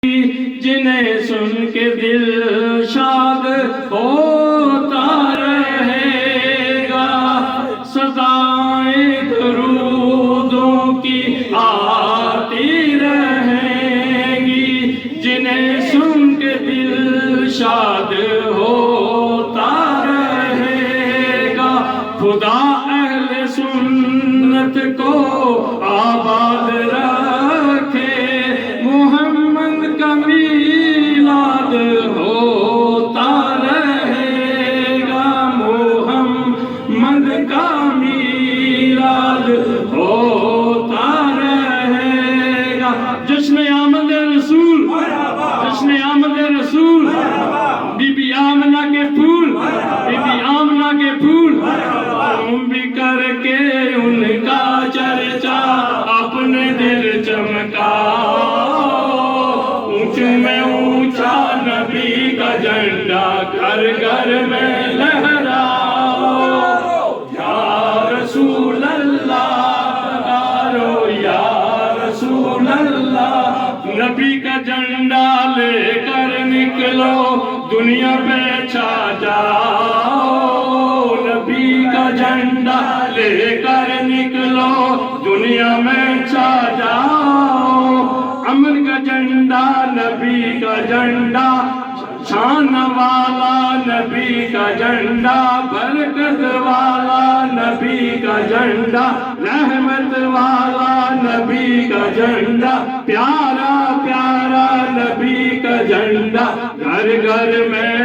جنہیں سن کے دل شاد ہوتا رہے گا، صدائیں درودوں کی آتی رہیں گی، جنہیں سن کے دل شاد ہوتا رہے گا۔ خدا اہل سنت کو آباد رکھے، محمد کا میلاد ہوتا رہے گا، محمد کا میلاد ہوتا رہے گا۔ جشن آمد رسول، جشن آمد رسول، بی بی آمنہ کے پھول، بی بی آمنہ کے پھول، تم بھی کر کے ان کا چرچا اپنے دل چمکاؤ، اونچ میں اونچا نبی کا جھنڈا گھر گھر میں لہراؤ، یا رسول اللہ پکارو، یا رسول اللہ۔ نبی کا جھنڈا لے کر نکلو، دنیا پہ چھا جاؤ، نبی کا جھنڈا لے کر نکلو، دنیا میں چھا جاؤ۔ امن کا جھنڈا نبی کا جھنڈا، شان والا نبی کا جھنڈا، برکت والا نبی کا جھنڈا، رحمت والا نبی کا جھنڈا، پیارا پیارا نبی کا جھنڈا گھر گھر میں